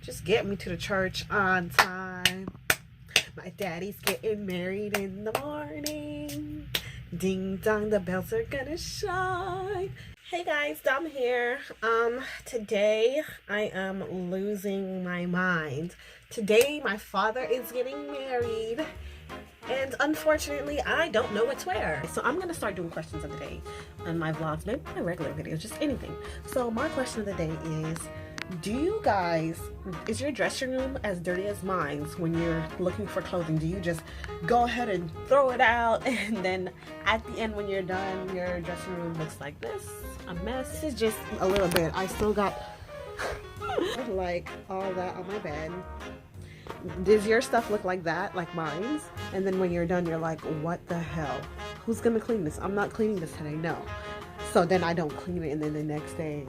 Just get me to the church on time. My daddy's getting married in the morning. Ding dong, the bells are gonna shine. Hey guys, Dom here. Today I am losing my mind. Today my father is getting married. And unfortunately, I don't know what to wear. So I'm gonna start doing questions of the day on my vlogs, maybe my regular videos, just anything. So my question of the day is, do you guys, is your dressing room as dirty as mine when you're looking for clothing? Do you just go ahead and throw it out, and then at the end when you're done, your dressing room looks like this, a mess? This is just a little bit. I still got like all that on my bed. Does your stuff look like that, like mine's? And then when you're done, you're like, what the hell? Who's gonna clean this? I'm not cleaning this today, no. So then I don't clean it, and then the next day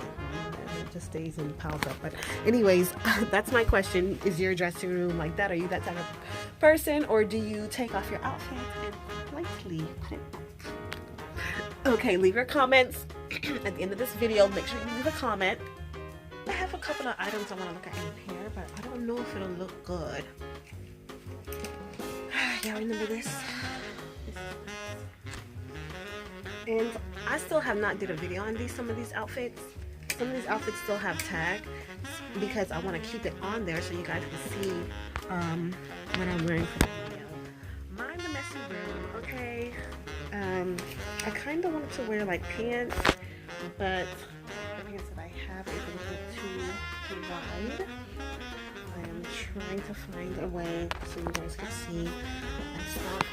it just stays and piles up. But anyways, that's my question. Is your dressing room like that? Are you that type of person, or do you take off your outfit and lightly put it back? Okay, leave your comments at the end of this video. Make sure you leave a comment. I have a couple of items I want to look at in here, but I don't know if it'll look good. Yeah, remember this? And I still have not did a video on some of these outfits. Some of these outfits still have tags because I want to keep it on there so you guys can see what I'm wearing for the video. Mind the messy room, okay? I kind of wanted to wear like pants, but the pants that I have is a little too wide. I am trying to find a way so you guys can see my stuff.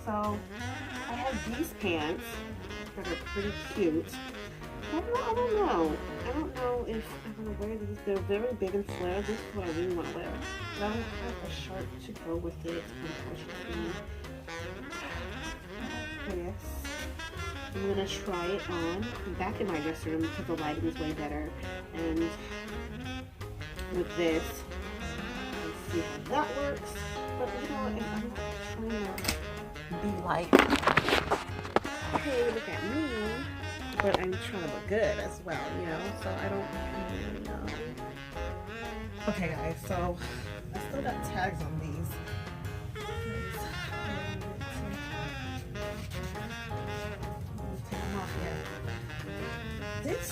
So I have these pants that are pretty cute. I don't know if I'm gonna wear these. They're very big and flare. This is what I really want to wear. But I don't have a shirt to go with it, unfortunately. Yes. I'm gonna try it on back in my dressing room because the lighting is way better. And with this, let's see how that works. But you know, I'm not trying to be like, hey, look at me, but I'm trying to look good as well, you know, so I don't really know. Okay guys, so I still got tags on these. Take them off yet. This,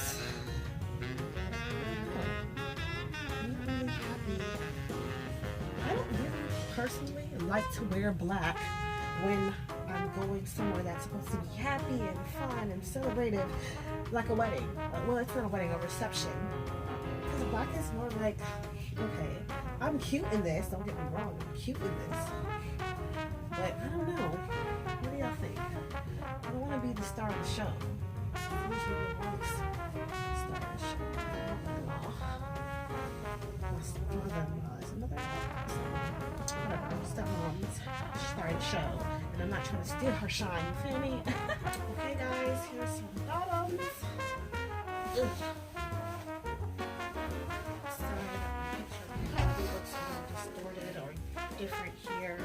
I'm not really happy. I don't really personally like to wear black when I'm going somewhere that's supposed to be happy and fun and celebrative, like a wedding. Well, it's not a wedding, a reception. Because black is more like, okay, I'm cute in this, don't get me wrong, I'm cute in this. But I don't know. What do y'all think? I don't want to be the star of the show. I'm usually the star of the show. Whatever, stepmom's starting show, and I'm not trying to steal her shine, you feel me? Okay guys, here's some bottoms. Ugh. So, it looks more distorted or different here,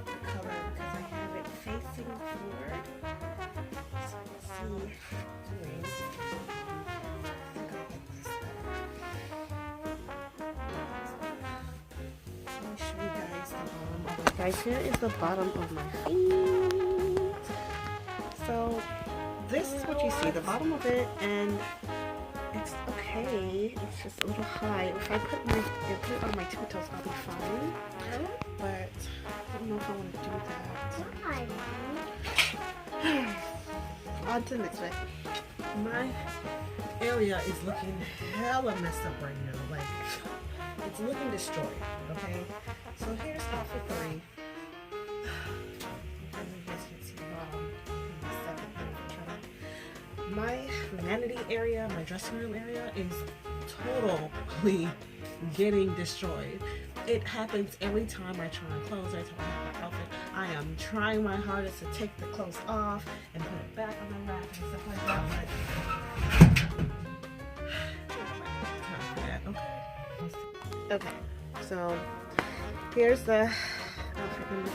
the color, because I have it facing forward. So let's see. Anyways. Guys, here is the bottom of my feet. So this is what you see, the bottom of it, and it's okay. It's just a little high. If I put it on my two toes, I'll be fine. But I don't know if I want to do that. On to the next bit. My area is looking hella messed up right now. Like, it's looking destroyed. Okay. So here's outfit 3. My vanity area, my dressing room area is totally getting destroyed. It happens every time I try on clothes, every time I have my outfit. I am trying my hardest to take the clothes off and put it back on the rack and stuff like that. But okay, so here's the outfit number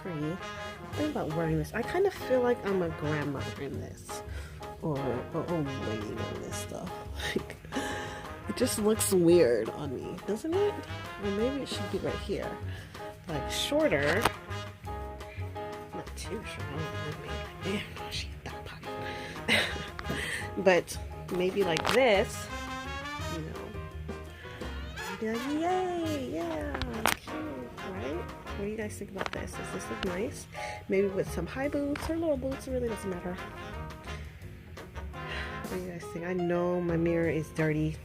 3. I'm thinking about wearing this. I kind of feel like I'm a grandmother in this. or an old lady on this stuff. Like, it just looks weird on me, doesn't it? Or maybe it should be right here, like shorter, not too short. Maybe, yeah, she got that pocket. But maybe like this, you know. Be like, yay, yeah, cute, right? What do you guys think about this? Does this look nice? Maybe with some high boots or low boots, it really doesn't matter. What do you guys think? I know my mirror is dirty.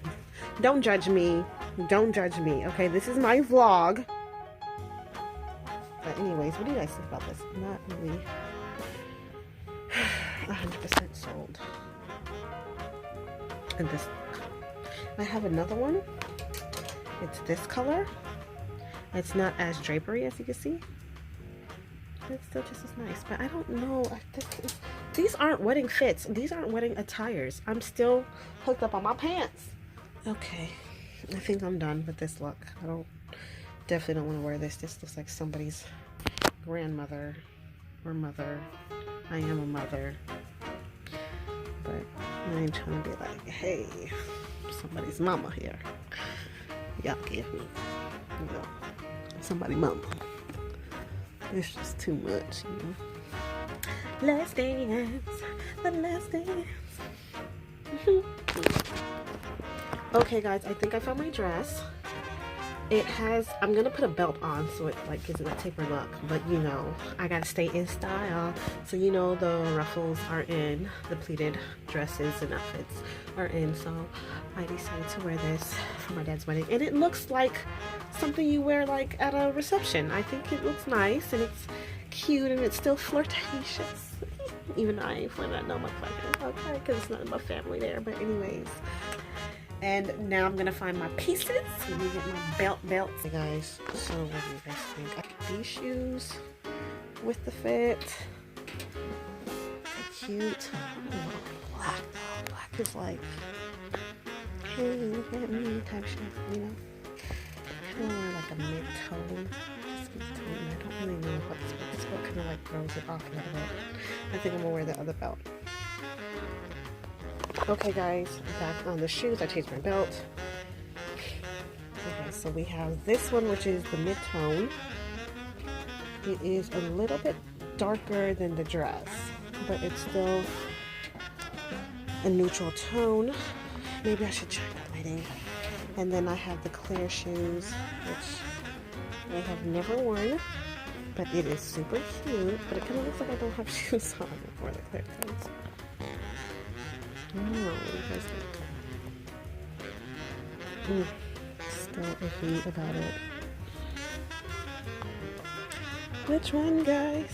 Don't judge me. Don't judge me. Okay, this is my vlog. But anyways, what do you guys think about this? I'm not really 100% sold. And this, I have another one. It's this color. It's not as drapery as you can see. It's still just as nice, but I don't know. These aren't wedding fits. These aren't wedding attires. I'm still hooked up on my pants. Okay, I think I'm done with this look. Definitely don't want to wear this. This looks like somebody's grandmother or mother. I am a mother, but I ain't trying to be like, hey, somebody's mama here. Y'all give me, you know, somebody mama. It's just too much, you know. Last dance, the last dance. Okay, guys, I think I found my dress. It has, I'm gonna put a belt on so it like gives it a taper look, but you know, I gotta stay in style. So you know the ruffles are in, the pleated dresses and outfits are in, so I decided to wear this for my dad's wedding. And it looks like something you wear like at a reception. I think it looks nice and it's cute and it's still flirtatious. Even I, when I know my pleasure, okay, because it's not my family there, but anyways. And now I'm gonna find my pieces. Let me get my belts. Hey guys, so what do you guys think? I got these shoes with the fit. They're cute. Oh, black though. Black is like, hey, look at me type shit, you know? I kind of wear like a mid-tone. I don't really know what's what kind of like throws it off a little bit. I think I'm gonna wear the other belt. Okay guys, back on the shoes, I changed my belt. Okay, so we have this one, which is the mid-tone. It is a little bit darker than the dress, but it's still a neutral tone. Maybe I should check the lighting. And then I have the clear shoes, which I have never worn, but it is super cute. But it kind of looks like I don't have shoes on before the clear toes. I don't know, what do you guys think? Still iffy about it. Which one, guys?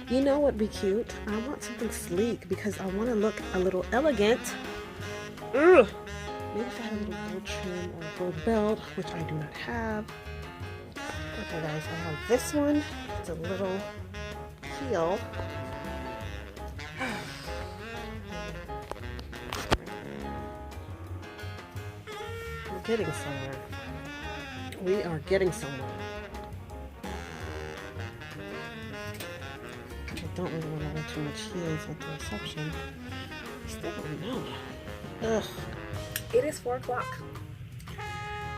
You know what would be cute? I want something sleek because I want to look a little elegant. Ugh. Maybe if I had a little gold trim or a gold belt, which I do not have. Okay guys, I have this one. It's a little heel. Getting somewhere. We are getting somewhere. I don't really want to wear too much heels at the reception. I still don't know. Ugh. It is 4 o'clock.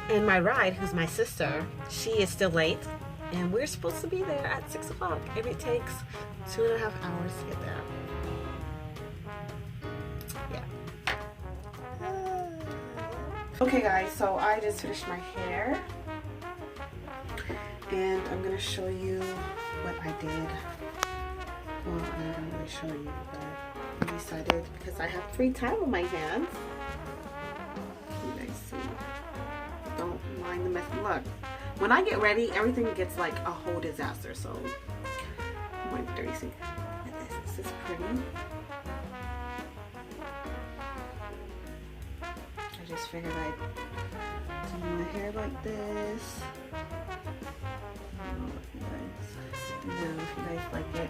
And my ride, who's my sister, she is still late. And we're supposed to be there at 6 o'clock. And it takes 2.5 hours to get there. Okay guys, so I just finished my hair and I'm going to show you what I did. Well, I'm not going to show you, but I decided because I have free time on my hands. You guys see? Don't mind the mess. Look, when I get ready, everything gets like a whole disaster. So, I'm dirty. See, this is pretty. I just figured I'd do my hair like this. I don't know if you guys like it.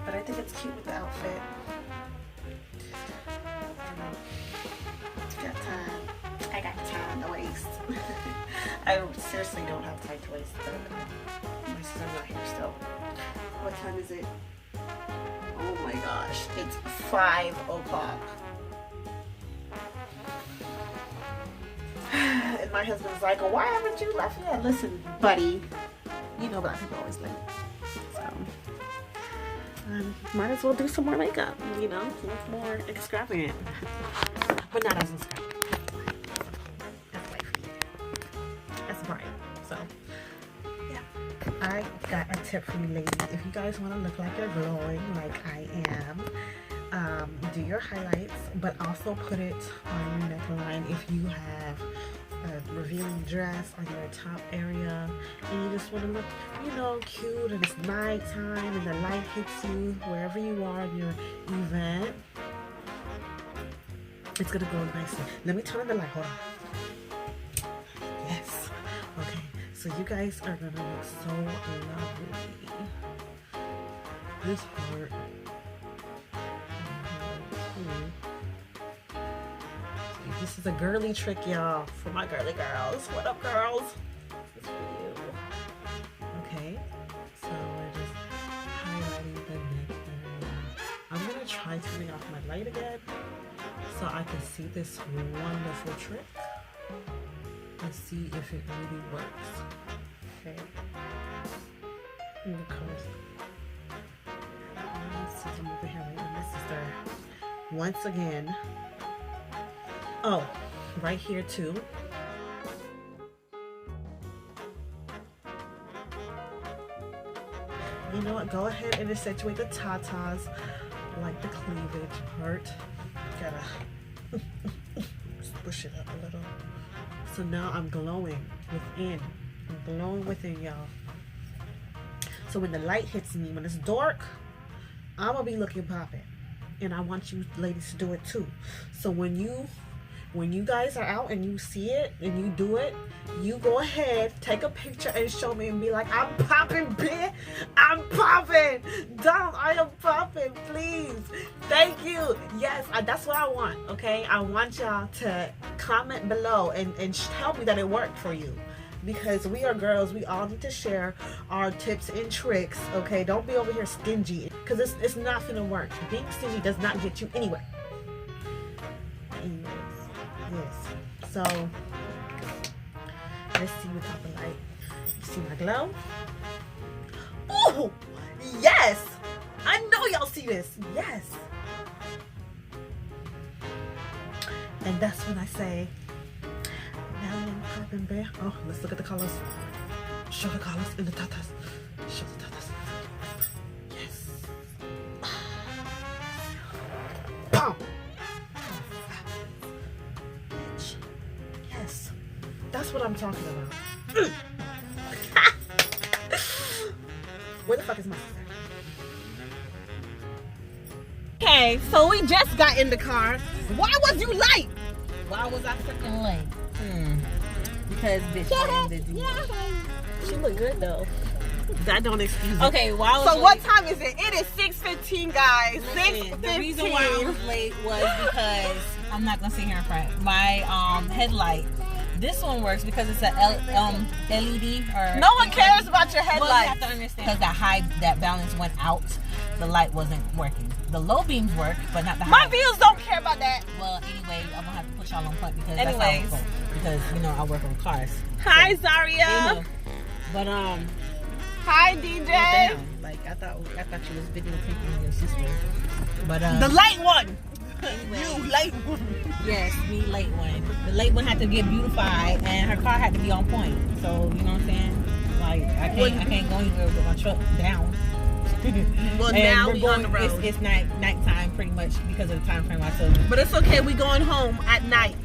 But I think it's cute with the outfit. I got time. I got time on the waist. I seriously don't have tight waist, but my sister's not here still. What time is it? Oh my my gosh, it's 5 o'clock. And my husband's like, why haven't you left yet? Listen, buddy, you know black people always late. So, might as well do some more makeup, you know, look more extravagant. But not as extravagant. That's wifey. That's bright. So, yeah. I got a tip for you ladies. If you guys want to look like you're glowing like I am, do your highlights, but also put it on your neckline if you have a revealing dress on your top area and you just want to look, you know, cute, and it's nighttime and the light hits you wherever you are in your event. It's gonna glow nicely. Let me turn on the light. Hold on. Yes. Okay. So you guys are gonna look so lovely. This part. This is a girly trick, y'all, for my girly girls. What up, girls? This is for you. Okay, so we're just highlighting the neck area. I'm gonna try turning off my light again so I can see this wonderful trick and see if it really works. Okay. And of course, let's see over here. My sister. Once again. Oh, right here too. You know what? Go ahead and accentuate the tatas, like the cleavage part. Gotta push it up a little. So now I'm glowing within. I'm glowing within, y'all. So when the light hits me, when it's dark, I'm gonna be looking popping, and I want you ladies to do it too. So when you guys are out and you see it and you do it, you go ahead, take a picture and show me and be like, I'm popping, bitch. I'm popping. Dom, I am popping, please. Thank you. Yes, that's what I want, okay? I want y'all to comment below and tell me that it worked for you. Because we are girls, we all need to share our tips and tricks, okay? Don't be over here stingy, because it's not gonna work. Being stingy does not get you anywhere. Anyways. Yes. So let's see without the light. You see my glow? Oh, yes! I know y'all see this. Yes. And that's when I say, Melanin popping bear. Oh, let's look at the colors. Show the colors in the tatas. Show the tatas. Yes. Boom. That's what I'm talking about. Where the fuck is my sister? Okay, so we just got in the car. Why was you late? Why was I freaking late? Because bitch, I am busy. She look good though. That don't excuse me. Okay, why was so late? What time is it? It is 6:15, guys. 6:15. The reason why I was late was because I'm not gonna sit here in front. My headlight. This one works because it's a LED. Or no one cares about your headlight. Well, you have to understand because that balance went out. The light wasn't working. The low beams work, but not the high. My views don't care about that. Well, anyway, I'm gonna have to put y'all on point because that's how it goes. Because you know I work on cars. Hi, so, Zaria. But hi, DJ. Like I thought you was videotaping your sister. But the late one. Anyway, you late one. Yes, me late one. The late one had to get beautified, and her car had to be on point. So you know what I'm saying? Like I can't go anywhere with my truck down. Well, now we on the road. It's nighttime pretty much because of the time frame I told you. But it's okay. We going home at night.